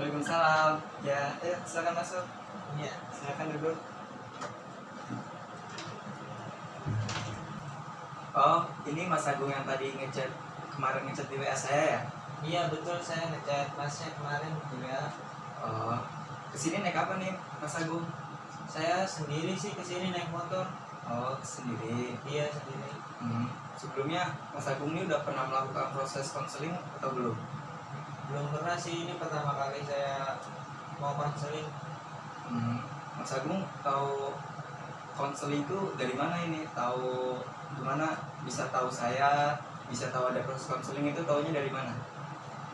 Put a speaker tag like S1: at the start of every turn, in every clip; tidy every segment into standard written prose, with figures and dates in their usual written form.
S1: Waalaikumsalam. Ya, silakan masuk.
S2: Iya.
S1: Silakan duduk. Oh, ini Mas Agung yang tadi kemarin ngechat di WA saya ya?
S2: Iya betul, saya ngechat Masnya kemarin juga.
S1: Oh, kesini naik apa nih Mas Agung?
S2: Saya sendiri sih kesini naik motor.
S1: Oh, sendiri.
S2: Iya sendiri.
S1: Sebelumnya Mas Agung ini udah pernah melakukan proses konseling atau belum?
S2: Belum pernah sih, ini pertama kali saya mau konseling.
S1: Mas Agung tahu konseling itu dari mana ini? Tahu gimana bisa tahu saya, bisa tahu ada proses konseling itu taunya dari mana?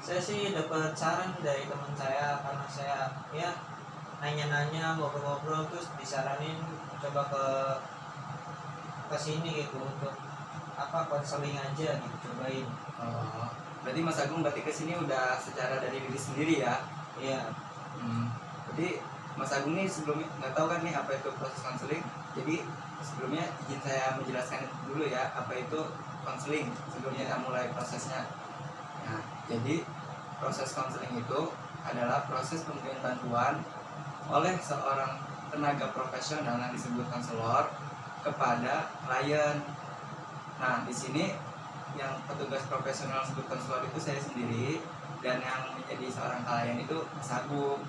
S2: Saya sih dapat saran dari teman saya karena saya ya nanya-nanya, ngobrol-ngobrol, terus disaranin coba ke sini gitu untuk konseling aja gitu, cobain.
S1: Oh, berarti Mas Agung kesini udah secara dari diri sendiri ya?
S2: Iya.
S1: Jadi Mas Agung nih sebelumnya nggak tahu kan nih apa itu proses konseling. Jadi sebelumnya izin saya menjelaskan dulu ya apa itu konseling sebelum kita mulai prosesnya. Nah, jadi proses konseling itu adalah proses pemberian bantuan oleh seorang tenaga profesional yang disebut konselor kepada klien. Nah, di sini yang petugas profesional disebut konselor itu saya sendiri, dan yang menjadi seorang klien itu Mas Agung.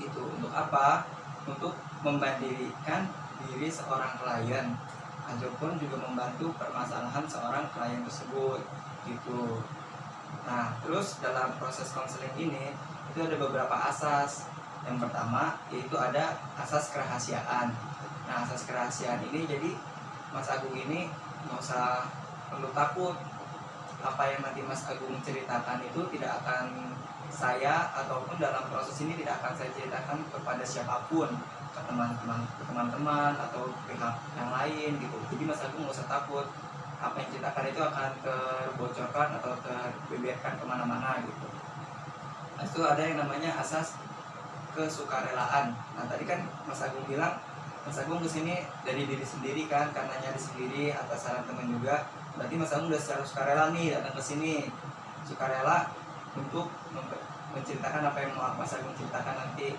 S1: Itu untuk apa? Untuk membandingkan diri seorang klien ataupun juga membantu permasalahan seorang klien tersebut gitu. Nah, terus dalam proses konseling ini itu ada beberapa asas. Yang pertama yaitu ada asas kerahasiaan. Nah, asas kerahasiaan ini jadi Mas Agung ini nggak usah perlu takut. Apa yang nanti Mas Agung ceritakan itu tidak akan saya ataupun dalam proses ini tidak akan saya ceritakan kepada siapapun, ke teman-teman atau pihak yang lain gitu. Jadi Mas Agung nggak usah takut. Apa yang ceritakan itu akan terbocorkan atau terbeberkan kemana-mana gitu. Nah, itu ada yang namanya asas kesukarelaan. Nah, tadi kan Mas Agung bilang Mas Agung kesini dari diri sendiri kan, karena nyari sendiri atas saran teman juga. Berarti Mas Agung udah secara sukarela nih datang ke sini, sukarela untuk menceritakan apa yang mau Mas Agung ceritakan nanti.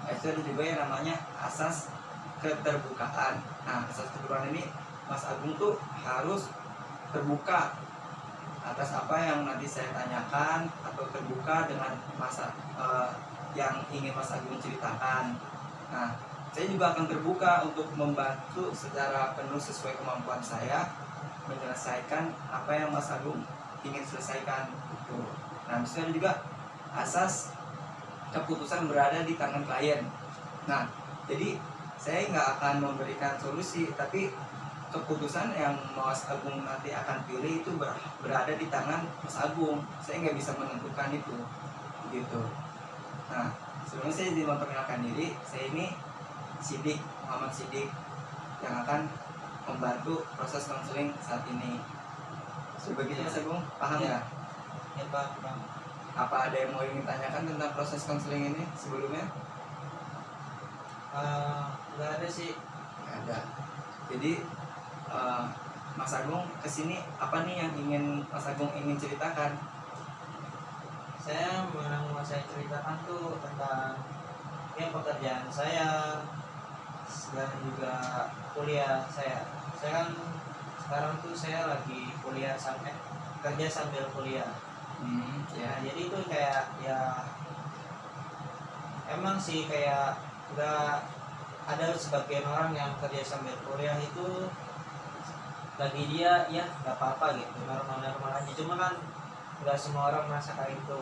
S1: Nah, itu ada juga yang namanya asas keterbukaan. Nah, asas keterbukaan ini Mas Agung tuh harus terbuka atas apa yang nanti saya tanyakan atau terbuka dengan yang ingin Mas Agung ceritakan. Nah, saya juga akan terbuka untuk membantu secara penuh sesuai kemampuan saya menyelesaikan apa yang Mas Agung ingin selesaikan gitu. Nah, misalnya juga asas keputusan berada di tangan klien. Nah, jadi saya nggak akan memberikan solusi, tapi keputusan yang Mas Agung nanti akan pilih itu berada di tangan Mas Agung. Saya nggak bisa menentukan itu gitu. Nah, sebelumnya saya izin memperkenalkan diri. Saya ini Sidik, Muhammad Sidik, yang akan membantu proses konseling saat ini. Sebegitu Mas Agung, paham ya?
S2: Ya paham.
S1: Apa ada yang mau ingin tanyakan tentang proses konseling ini sebelumnya?
S2: Nggak ada sih.
S1: Nggak ada. Jadi Mas Agung kesini apa nih yang ingin Mas Agung ingin ceritakan?
S2: Saya mau saya ceritakan tuh tentang ya pekerjaan saya dan juga kuliah saya. Saya kan sekarang tuh saya lagi kuliah kerja sambil kuliah.
S1: Ya.
S2: Nah, jadi itu kayak ya emang sih kayak nggak ada sebagian orang yang kerja sambil kuliah itu bagi dia ya nggak apa-apa gitu, normal-normal aja. Cuma kan nggak semua orang merasakan itu.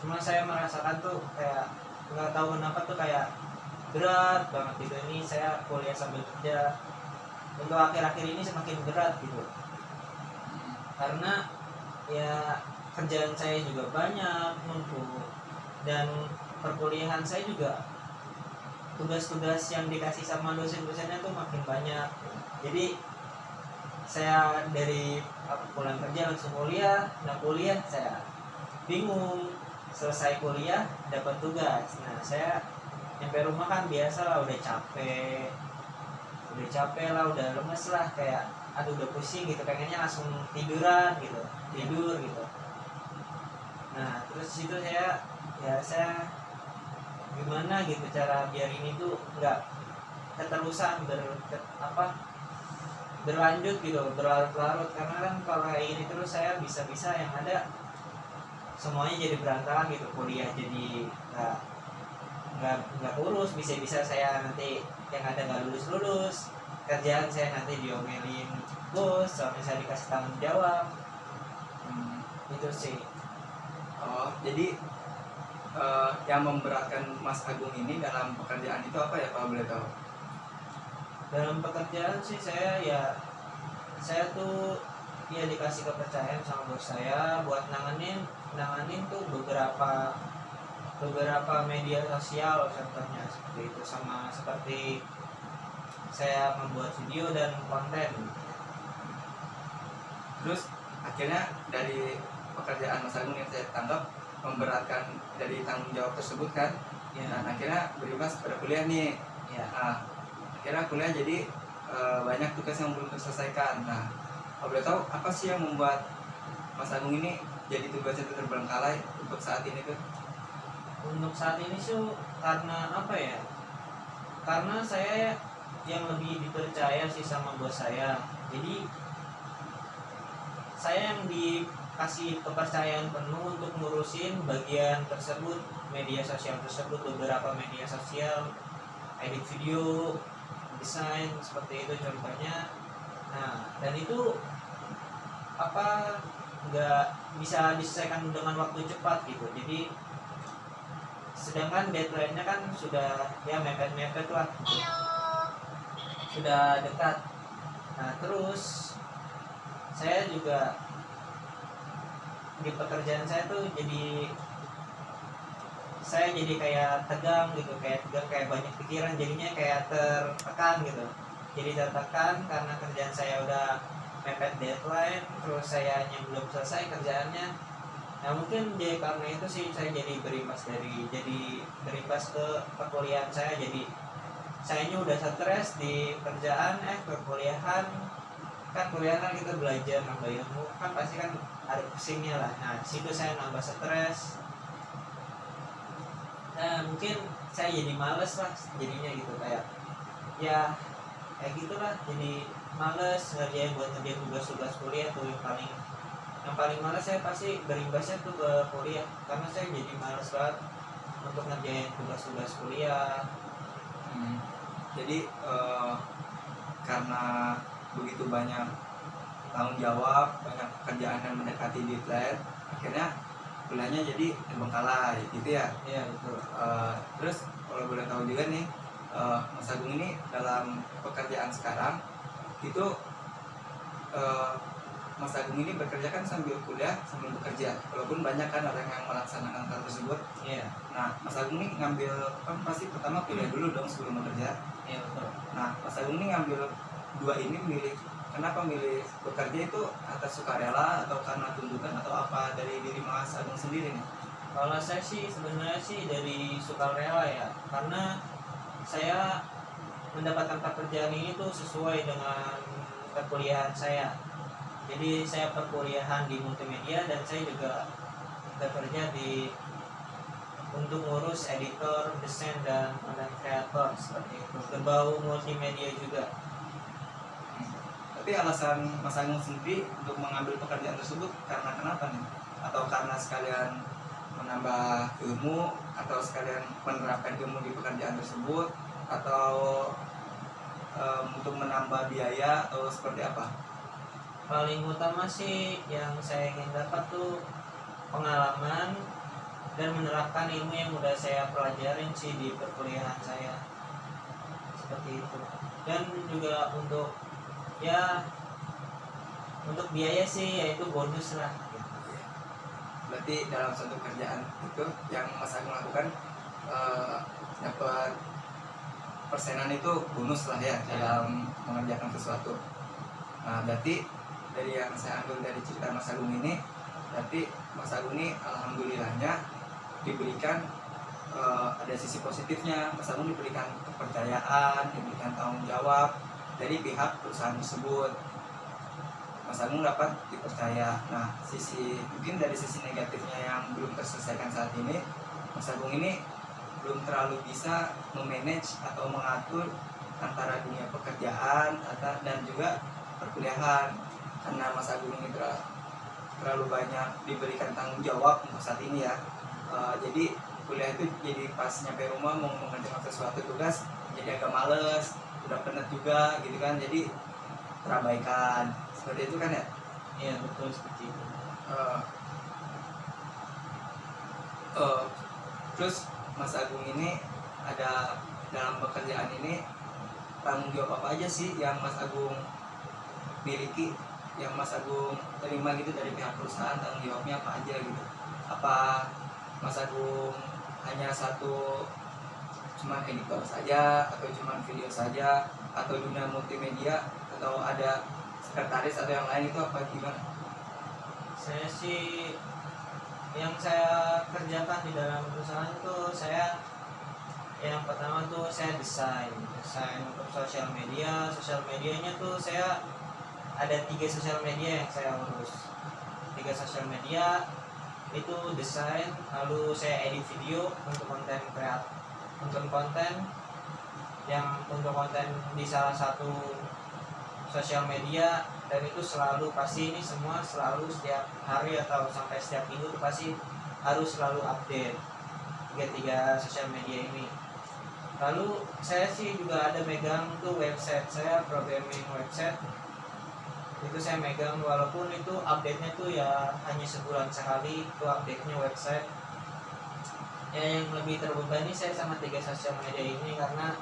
S2: Cuma saya merasakan tuh kayak nggak tahu kenapa tuh kayak berat banget gitu. Ini saya kuliah sambil kerja, untuk akhir-akhir ini semakin berat gitu, karena ya kerjaan saya juga banyak numpuk, dan perkuliahan saya juga tugas-tugas yang dikasih sama dosen-dosennya tuh makin banyak. Jadi saya dari pulang kerja langsung kuliah, nah kuliah saya bingung, selesai kuliah dapat tugas. Nah, saya nyampe rumah kan biasa lah udah capek lah, udah lemes lah, kayak aduh udah pusing gitu, pengennya langsung tidur gitu. Nah terus situ saya gimana gitu cara biar ini tuh nggak keterusan berlanjut gitu, berlarut-larut, karena kan kalau kayak ini terus saya bisa yang ada semuanya jadi berantakan gitu, kuliah jadi nggak kurus, bisa saya nanti yang ada nggak lulus, kerjaan saya nanti diomelin bos, soalnya saya dikasih tanggung jawab. Itu sih.
S1: Oh, jadi yang memberatkan Mas Agung ini dalam pekerjaan itu apa ya kalau boleh tahu?
S2: Dalam pekerjaan sih saya tuh ya dikasih kepercayaan sama bos saya buat nanganin tuh beberapa media sosial contohnya seperti itu, sama seperti saya membuat video dan konten.
S1: Terus akhirnya dari pekerjaan Mas Agung yang saya tangkap memberatkan dari tanggung jawab tersebut kan,
S2: Ya.
S1: dan akhirnya berimbas pada kuliah nih.
S2: Ya.
S1: Nah, akhirnya kuliah jadi banyak tugas yang belum terselesaikan. Nah, kalau boleh tahu apa sih yang membuat Mas Agung ini jadi tugasnya itu terbengkalai untuk saat ini tuh?
S2: Untuk saat ini sih karena apa ya? Karena saya yang lebih dipercaya sih sama bos saya. Jadi saya yang dikasih kepercayaan penuh untuk ngurusin bagian tersebut, media sosial tersebut, beberapa media sosial, edit video, desain, seperti itu contohnya. Nah, dan itu nggak bisa diselesaikan dengan waktu cepat gitu. Jadi sedangkan deadline-nya kan sudah ya mepet-mepet lah gitu. Sudah dekat. Nah, terus saya juga di pekerjaan saya tuh saya jadi kayak tegang gitu, kayak banyak pikiran, jadinya kayak tertekan gitu. Jadi tertekan karena kerjaan saya udah mepet deadline, terus sayanya belum selesai kerjaannya. Nah, mungkin jadi karena itu sih saya jadi berimbas ke perkuliahan saya. Jadi sayanya udah stres di kerjaan, perkuliahan kan, kuliah kan kita belajar nambah ilmu kan, pasti kan ada pusingnya lah. Nah, situ saya nambah stres. Nah, mungkin saya jadi males lah jadinya gitu, kayak gitulah, jadi males ngerjain tugas-tugas kuliah tuh. Yang paling males saya pasti berimbasnya tuh ke kuliah, karena saya jadi males banget untuk ngerjain tugas-tugas kuliah.
S1: Jadi karena begitu banyak tanggung jawab, banyak pekerjaan yang mendekati deadline, akhirnya kuliahnya jadi terbengkalai gitu ya.
S2: Iya, betul.
S1: Terus kalau boleh tahu juga nih, Mas Agung ini dalam pekerjaan sekarang itu Mas Agung ini bekerja kan sambil kuliah sambil bekerja, walaupun banyak kan orang yang melaksanakan hal tersebut.
S2: Iya.
S1: Nah, Mas Agung ini ngambil kan pasti pertama kuliah dulu dong sebelum bekerja.
S2: Iya, betul.
S1: Nah, Mas Agung ini ngambil dua ini, kenapa milih bekerja itu atas sukarela atau karena tuntutan atau apa dari diri Mas Agung sendiri nih?
S2: Kalau saya sih sebenarnya sih dari sukarela ya, karena saya mendapatkan pekerjaan ini tuh sesuai dengan perkuliahan saya. Jadi saya perkuliahan di multimedia dan saya juga bekerja untuk ngurus editor, desain, dan content creator seperti itu, berbau multimedia juga.
S1: Tapi alasan Mas Agung sendiri untuk mengambil pekerjaan tersebut karena kenapa nih? Atau karena sekalian menambah ilmu, atau sekalian menerapkan ilmu di pekerjaan tersebut, atau untuk menambah biaya, atau seperti apa?
S2: Paling utama sih yang saya ingin dapat tuh pengalaman dan menerapkan ilmu yang udah saya pelajarin sih di perkuliahan saya, seperti itu. Dan juga untuk biaya sih yaitu bonus lah gitu.
S1: Berarti dalam suatu kerjaan itu yang Mas Agung lakukan dapat persenan itu bonus lah ya dalam mengerjakan sesuatu. Nah, berarti dari yang saya ambil dari cerita Mas Agung ini, berarti Mas Agung ini alhamdulillahnya diberikan ada sisi positifnya. Mas Agung diberikan kepercayaan, diberikan tanggung jawab dari pihak perusahaan tersebut. Mas Agung dapat dipercaya. Nah, mungkin dari sisi negatifnya yang belum terselesaikan saat ini, Mas Agung ini belum terlalu bisa memanage atau mengatur antara dunia pekerjaan dan juga perkuliahan, karena Mas Agung ini terlalu banyak diberikan tanggung jawab untuk saat ini ya. Jadi kuliah itu jadi pas nyampe rumah mau mengerjakan sesuatu tugas jadi agak males, udah penat juga gitu kan, jadi terabaikan seperti itu kan ya.
S2: Iya betul seperti itu.
S1: Terus Mas Agung ini ada dalam pekerjaan ini tanggung jawab apa aja sih yang Mas Agung miliki, yang Mas Agung terima gitu dari pihak perusahaan, tanggung jawabnya apa aja gitu? Apa Mas Agung hanya cuman editor saja, atau cuman video saja, atau dunia multimedia, atau ada sekretaris atau yang lain, itu apa gimana?
S2: Saya sih yang saya kerjakan di dalam perusahaan itu, saya yang pertama tuh saya desain untuk sosial medianya tuh saya ada 3 sosial media yang saya urus. 3 sosial media itu desain, lalu saya edit video untuk konten di salah satu sosial media, dan itu selalu pasti ini semua selalu setiap hari atau sampai setiap minggu itu pasti harus selalu update 3 sosial media ini. Lalu saya sih juga ada megang tuh website, saya programming website itu saya megang, walaupun itu update-nya tuh ya hanya sebulan sekali itu update-nya website. Ya, yang lebih terbebani saya sama 3 sosial media ini karena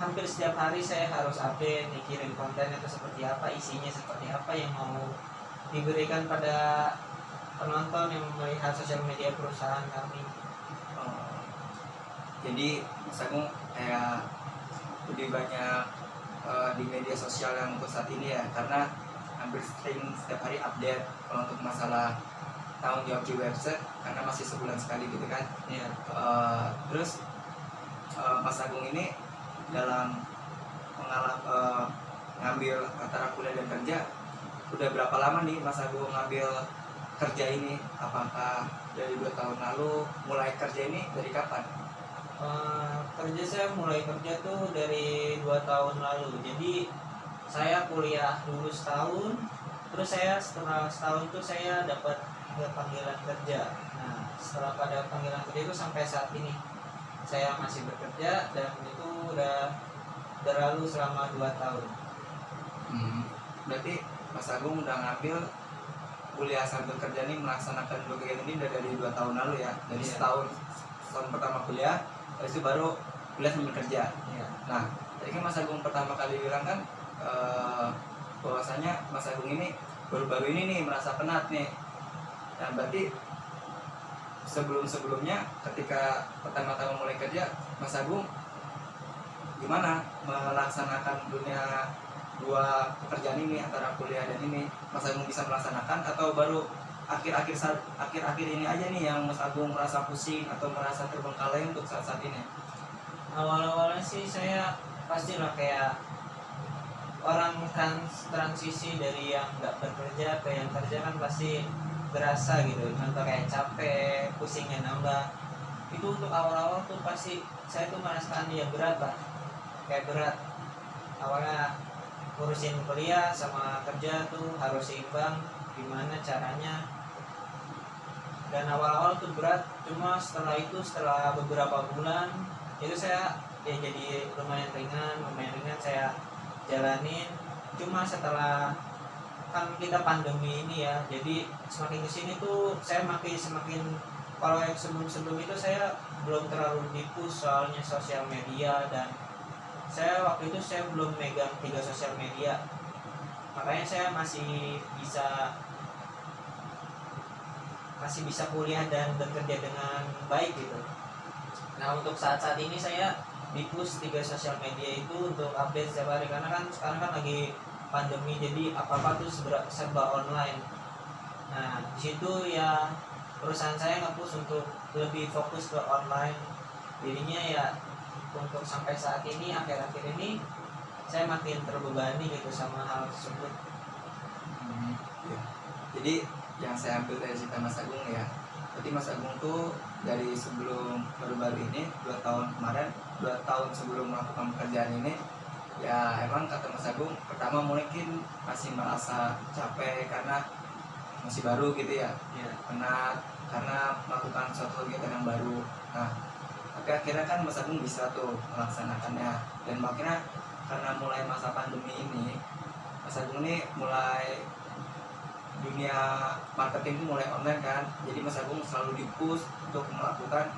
S2: hampir setiap hari saya harus update, mikirin konten itu seperti apa, isinya seperti apa yang mau diberikan pada penonton yang melihat sosial media perusahaan kami.
S1: Jadi Mas Agung kayak lebih banyak di media sosial yang untuk saat ini ya, karena hampir setiap hari update. Kalau untuk masalah tanggung jawab di website, karena masih sebulan sekali gitu kan.
S2: Iya.
S1: Terus Mas Agung ini dalam ngambil antara kuliah dan kerja, udah berapa lama nih Mas Agung ngambil kerja ini? Apakah dari 2 tahun lalu? Mulai kerja ini dari kapan?
S2: Saya mulai kerja tuh dari 2 tahun lalu. Jadi saya kuliah dulu setahun, terus saya setelah setahun tuh saya dapat panggilan kerja. Nah, setelah pada panggilan kerja itu sampai saat ini saya masih bekerja, dan itu udah berlalu selama 2 tahun.
S1: Berarti Mas Agung udah ngambil kuliah sambil kerja nih, melaksanakan kegiatan ini dari 2 tahun lalu ya. Dari setahun pertama kuliah, habis itu baru kuliah sambil kerja.
S2: Iya.
S1: Nah, tadi kan Mas Agung pertama kali bilang kan bahwasanya Mas Agung ini baru-baru ini nih merasa penat nih. Nah, berarti sebelumnya ketika pertama-tama mulai kerja, Mas Agung gimana melaksanakan dunia 2 pekerjaan ini, antara kuliah dan ini? Mas Agung bisa melaksanakan atau baru akhir-akhir ini aja nih yang Mas Agung merasa pusing atau merasa terbengkalai untuk saat-saat ini?
S2: Awal-awalnya sih saya pastilah kayak orang transisi dari yang nggak bekerja ke yang kerja kan pasti berasa gitu. Contoh kayak capek, pusingnya nambah. Itu untuk awal-awal tuh pasti saya tuh merasakan ya berat lah, kayak berat. Awalnya ngurusin kuliah sama kerja tuh harus seimbang, gimana caranya. Dan awal-awal tuh berat, cuma setelah beberapa bulan itu saya ya jadi lumayan ringan saya jalanin. Cuma setelah kan kita pandemi ini ya, jadi semakin kesini tuh saya semakin kalau yang sebelum itu saya belum terlalu di-push soalnya sosial media, dan saya waktu itu saya belum megang 3 sosial media, makanya saya masih bisa kuliah dan bekerja dengan baik gitu. Nah, untuk saat ini saya di-push 3 sosial media itu untuk update setiap hari, karena kan sekarang kan lagi pandemi, jadi apa-apa tuh serba online. Nah, di situ ya perusahaan saya nge-push untuk lebih fokus ke online. Jadinya ya untuk sampai saat ini, akhir-akhir ini saya makin terbebani gitu sama hal tersebut.
S1: Ya. Jadi yang saya ambil dari cerita Mas Agung ya, berarti Mas Agung tuh dari sebelum baru-baru ini 2 tahun kemarin, 2 tahun sebelum melakukan pekerjaan ini, ya emang kata Mas Agung pertama mungkin masih merasa capek karena masih baru gitu ya,
S2: Ya.
S1: penat karena melakukan suatu kegiatan yang baru. Nah, tapi akhirnya kan Mas Agung bisa tuh melaksanakannya, dan makanya karena mulai masa pandemi ini Mas Agung ini mulai dunia marketing itu mulai online kan, jadi Mas Agung selalu di-push untuk melakukan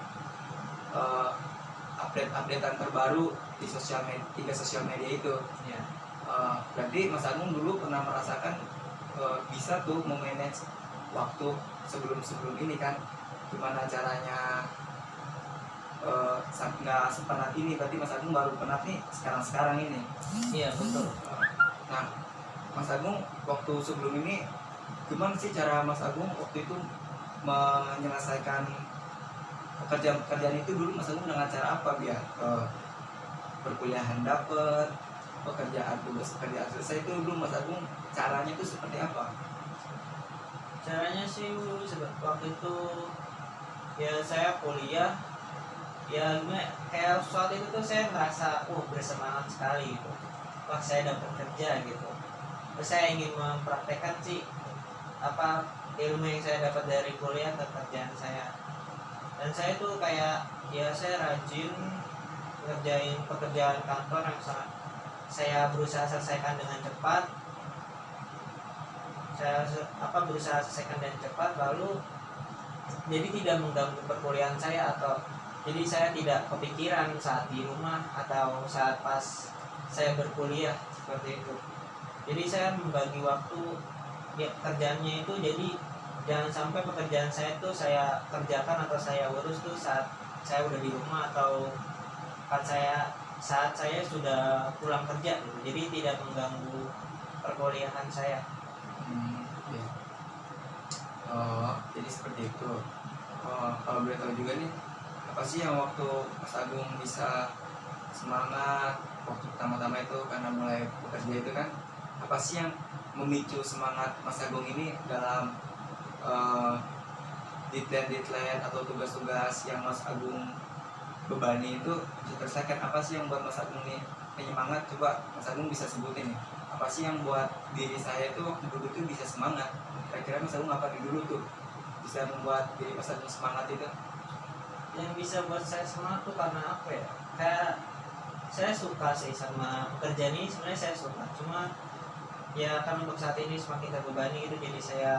S1: update-updatean terbaru di sosial media itu.
S2: Ya.
S1: Berarti Mas Agung dulu pernah merasakan bisa tuh memanage waktu sebelum ini kan, gimana caranya nggak sepenat ini. Berarti Mas Agung baru penat nih sekarang ini.
S2: Iya betul.
S1: Nah, Mas Agung waktu sebelum ini gimana sih cara Mas Agung waktu itu menyelesaikan pekerjaan itu dulu? Mas Agung dengan cara apa biar perkuliahan dapet, tugas pekerjaan selesai, itu dulu Mas Agung caranya itu seperti apa?
S2: Caranya sih waktu itu ya saya kuliah ya kayak saat itu tuh saya merasa bersemangat sekali gitu. Wah, saya dapat kerja gitu. Terus saya ingin mempraktekkan sih apa ilmu yang saya dapat dari kuliah ke kerjaan saya. Dan saya tuh kayak ya saya rajin ngerjain pekerjaan kantor yang sangat saya berusaha selesaikan dengan cepat. Saya berusaha selesaikan dengan cepat, lalu jadi tidak mengganggu perkuliahan saya, atau jadi saya tidak kepikiran saat di rumah atau saat pas saya berkuliah seperti itu. Jadi saya membagi waktu ya, kerjaannya itu jadi jangan sampai pekerjaan saya itu saya kerjakan atau saya urus tuh saat saya udah di rumah atau saat saya sudah pulang kerja gitu. Jadi tidak mengganggu perkuliahan saya.
S1: Ya. Jadi seperti itu. Kalau boleh tahu juga nih, apa sih yang waktu Mas Agung bisa semangat waktu pertama-tama itu karena mulai bekerja itu kan, apa sih yang memicu semangat Mas Agung ini dalam deadline atau tugas-tugas yang Mas Agung bebani itu bisa terselesaikan? Apa sih yang buat Mas Agung ini penyemangat? Coba Mas Agung bisa sebutin nih, apa sih yang buat diri saya itu waktu dulu tuh bisa semangat? Kira-kira Mas Agung apa di dulu tuh bisa membuat diri Mas Agung semangat itu?
S2: Yang bisa buat saya semangat tuh karena apa ya, kayak saya suka sih sama pekerjaan ini. Sebenarnya saya suka, cuma ya kan untuk saat ini semakin terbebani gitu, jadi saya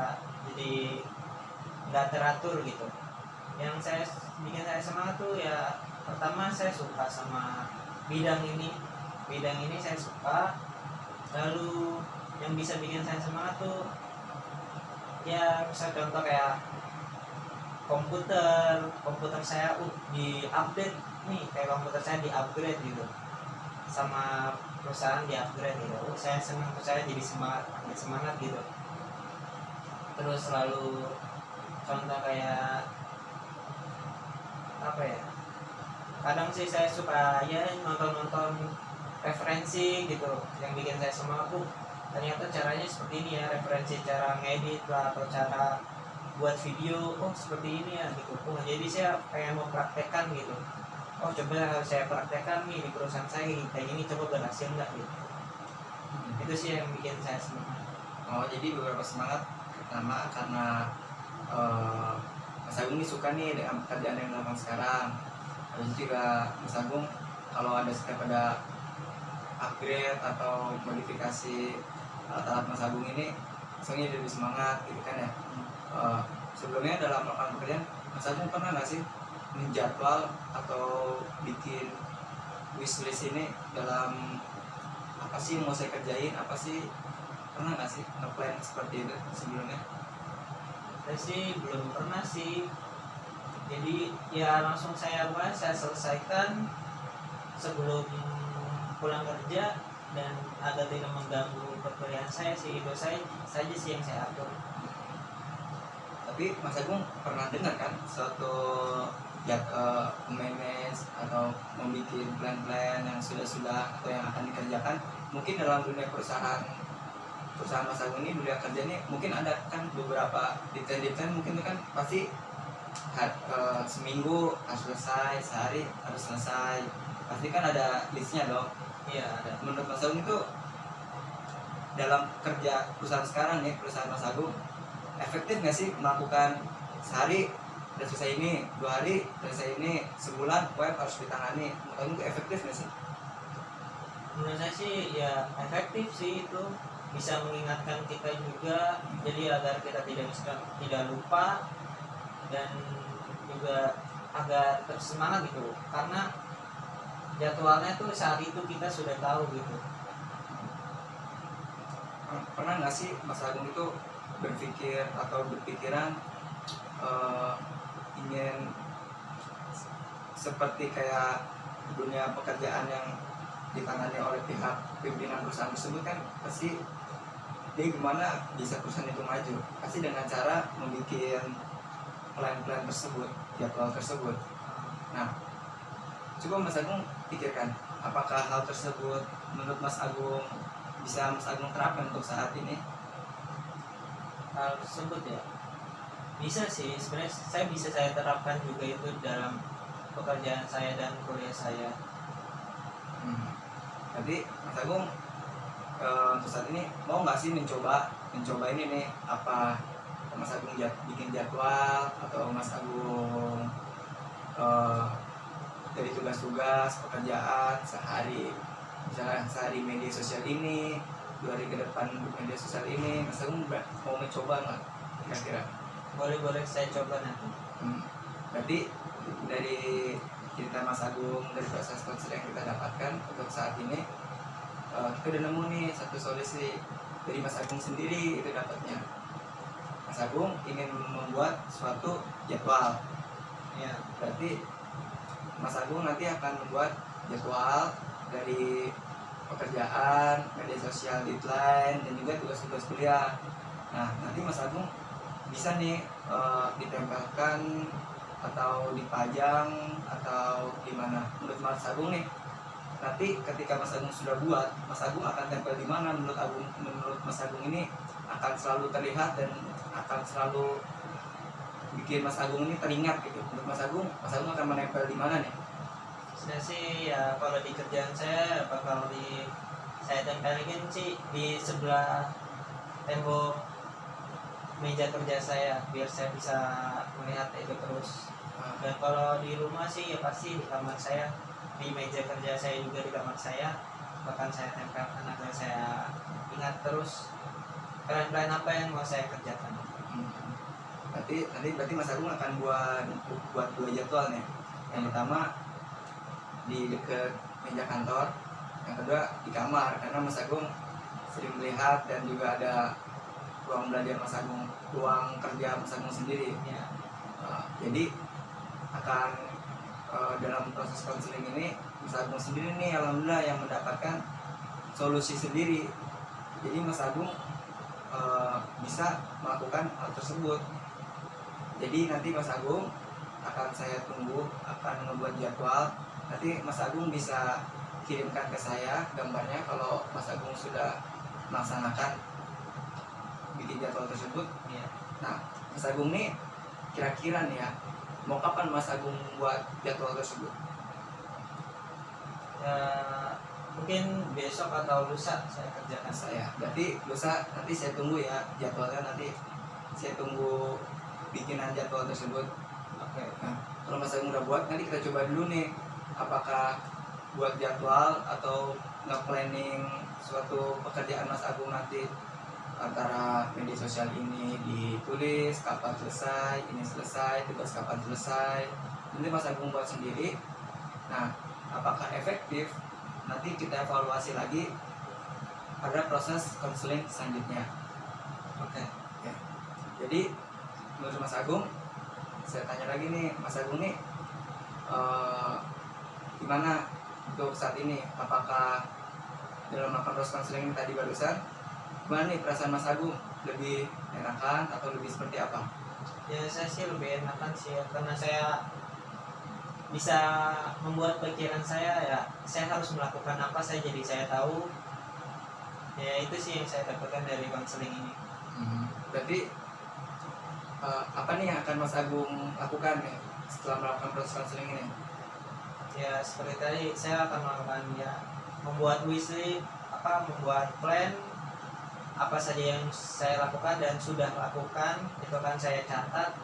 S2: nggak teratur gitu. Yang bikin saya semangat tuh ya pertama saya suka sama bidang ini saya suka. Lalu yang bisa bikin saya semangat tuh ya misal contoh kayak komputer saya di update nih, kayak komputer saya di upgrade gitu sama perusahaan, di upgrade gitu. Saya senang tuh, saya jadi semangat gitu. Terus lalu contoh kayak apa ya, kadang sih saya suka ya nonton referensi gitu yang bikin saya semangat tuh, ternyata caranya seperti ini ya, referensi cara ngedit lah atau cara buat video, seperti ini ya gitu. Jadi saya pengen mau praktekkan gitu, coba harus saya praktekkan nih di perusahaan saya kayak gini, coba berhasil nggak gitu. Itu sih yang bikin saya semangat.
S1: Jadi beberapa semangat pertama karena Mas Agung ini suka nih dengan pekerjaan yang dilakukan sekarang. Habis itu juga Mas Agung kalau ada setiap ada upgrade atau modifikasi alat-alat Mas Agung ini, soalnya jadi semangat gitu kan ya. Sebelumnya dalam melakukan pekerjaan, Mas Agung pernah nggak sih menjadwal atau bikin wishlist ini dalam apa sih yang mau saya kerjain, apa sih, pernah nggak sih nge-plan seperti itu sebelumnya?
S2: Saya sih belum pernah sih. Jadi ya langsung saya selesaikan sebelum pulang kerja dan agar tidak mengganggu pekerjaan saya sih. Itu saja sih yang saya atur.
S1: Tapi Mas Agung pernah dengar kan suatu manage atau membuat plan-plan yang sudah atau yang akan dikerjakan mungkin dalam dunia perusahaan Mas Agung ini, dunia kerja ini mungkin ada kan beberapa desain mungkin itu kan pasti seminggu harus selesai, sehari harus selesai, pasti kan ada listnya dong.
S2: Iya ada.
S1: Menurut Mas Agung itu dalam kerja perusahaan sekarang nih, perusahaan Mas Agung efektif nggak sih melakukan sehari udah selesai ini, 2 hari selesai ini, sebulan web harus ditangani? Menurut Agung itu efektif nggak sih?
S2: Menurut saya sih ya efektif sih, itu bisa mengingatkan kita juga, jadi agar kita tidak lupa dan juga agak tersemangat gitu, karena jadwalnya tuh saat itu kita sudah tahu gitu.
S1: Pernah nggak sih Mas Agung itu berpikir atau berpikiran ingin seperti kayak dunia pekerjaan yang ditangani oleh pihak pimpinan perusahaan tersebut kan, pasti dia gimana bisa perusahaan itu maju, pasti dengan cara membuat plan-plan tersebut, jadwal tersebut. Nah, coba Mas Agung pikirkan, apakah hal tersebut menurut Mas Agung bisa Mas Agung terapkan untuk saat ini?
S2: Hal tersebut ya bisa sih, sebenarnya saya terapkan juga itu dalam pekerjaan saya dan kuliah saya.
S1: Jadi Mas Agung untuk saat ini mau nggak sih mencoba ini nih, apa Mas Agung bikin jadwal, atau Mas Agung dari tugas-tugas pekerjaan sehari, misalnya sehari media sosial ini, 2 hari ke depan media sosial ini, Mas Agung mau mencoba nggak kira-kira?
S2: Boleh saya coba nanti.
S1: Berarti dari cerita Mas Agung, dari proses konseling yang kita dapatkan untuk saat ini, kita udah nemu nih satu solusi dari Mas Agung sendiri. Itu dapatnya Mas Agung ingin membuat suatu jadwal
S2: Ya,
S1: berarti Mas Agung nanti akan membuat jadwal dari pekerjaan, media sosial, deadline, dan juga tugas-tugas kuliah. Nah, nanti Mas Agung bisa nih ditempelkan atau dipajang atau gimana menurut Mas Agung nih. Nanti ketika Mas Agung sudah buat, Mas Agung akan tempel di mana? Menurut Mas Agung ini akan selalu terlihat dan akan selalu bikin Mas Agung ini teringat gitu. Menurut Mas Agung akan menempel di mana nih?
S2: saya sih ya kalau di kerjaan saya bakal saya tempelin sih di sebelah tembok meja kerja saya, biar saya bisa melihat itu terus. Dan kalau di rumah sih ya pasti di kamar saya, di meja kerja saya juga, di kamar saya bahkan saya tempelkan agar saya ingat terus plan-plan apa yang mau saya kerjakan.
S1: Berarti Mas Agung akan buat 2 jadwal nih. Yang pertama di dekat meja kantor, yang kedua di kamar, karena Mas Agung sering melihat dan juga ada ruang belajar Mas Agung, ruang kerja Mas Agung sendiri.
S2: Ya.
S1: Jadi akan dalam proses konseling ini Mas Agung sendiri nih alhamdulillah yang mendapatkan solusi sendiri. Jadi Mas Agung bisa melakukan hal tersebut. Jadi nanti Mas Agung akan saya tunggu, akan membuat jadwal. Nanti Mas Agung bisa kirimkan ke saya gambarnya kalau Mas Agung sudah melaksanakan bikin jadwal tersebut.
S2: Ya.
S1: Nah, Mas Agung nih kira-kira nih ya, mau kapan Mas Agung buat jadwal tersebut?
S2: Ya, mungkin besok atau lusa saya kerjakan.
S1: Berarti lusa nanti saya tunggu ya jadwalnya, nanti saya tunggu bikinan jadwal tersebut.
S2: Oke.
S1: Nah, kalau Mas Agung udah buat, nanti kita coba dulu nih apakah buat jadwal atau nge-planning suatu pekerjaan Mas Agung nanti, antara media sosial ini ditulis kapan selesai, ini selesai, tugas kapan selesai, nanti Mas Agung buat sendiri. Nah, apakah efektif, nanti kita evaluasi lagi pada proses konseling selanjutnya.
S2: Oke.
S1: Jadi menurut Mas Agung, saya tanya lagi nih, Mas Agung nih gimana untuk saat ini? Apakah dalam melakukan proses konseling tadi barusan, gimana nih perasaan Mas Agung? Lebih enakan atau lebih seperti apa?
S2: Ya saya sih lebih enakan sih ya, karena saya bisa membuat pikiran saya ya, saya harus melakukan apa, saya tahu Ya itu sih yang saya dapatkan dari konseling ini.
S1: Berarti apa nih yang akan Mas Agung lakukan nih setelah melakukan proses konseling ini?
S2: Ya seperti tadi saya akan melakukan ya membuat wishlist, membuat plan apa saja yang saya lakukan dan sudah lakukan itu akan saya catat,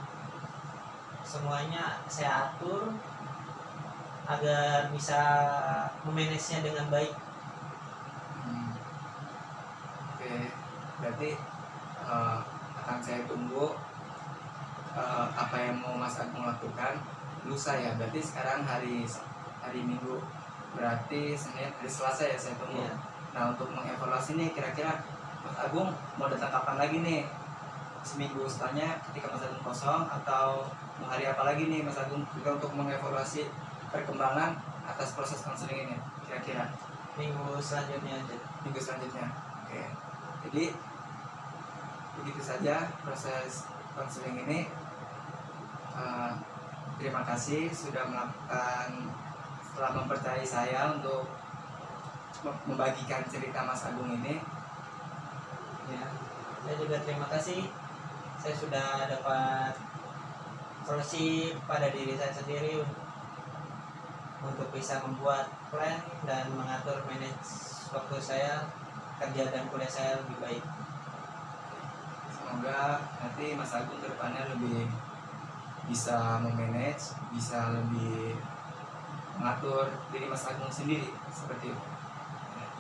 S2: semuanya saya atur agar bisa memanagenya dengan baik.
S1: Oke, berarti akan saya tunggu apa yang mau Mas Agung lakukan lusa ya. Berarti sekarang hari Minggu, berarti Senin, hari Selasa ya saya tunggu.
S2: Iya.
S1: Nah untuk mengevaluasi nih kira-kira Mas Agung mau datang kapan lagi nih? Seminggu setelahnya ketika Mas Agung kosong, atau mau hari apa lagi nih Mas Agung juga untuk mengevaluasi perkembangan atas proses konseling ini kira-kira?
S2: Minggu selanjutnya aja.
S1: Minggu selanjutnya. Oke. Jadi begitu saja proses konseling ini. Terima kasih sudah melakukan, setelah mempercayai saya untuk membagikan cerita Mas Agung ini.
S2: Ya, saya juga terima kasih. Saya sudah dapat solusi pada diri saya sendiri untuk bisa membuat plan dan mengatur manage waktu saya, kerja dan kuliah saya lebih baik.
S1: Semoga nanti Mas Agung ke depannya lebih bisa memanage, bisa lebih mengatur diri Mas Agung sendiri seperti itu.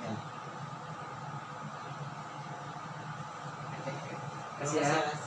S2: Ya.
S1: Terima kasih ya.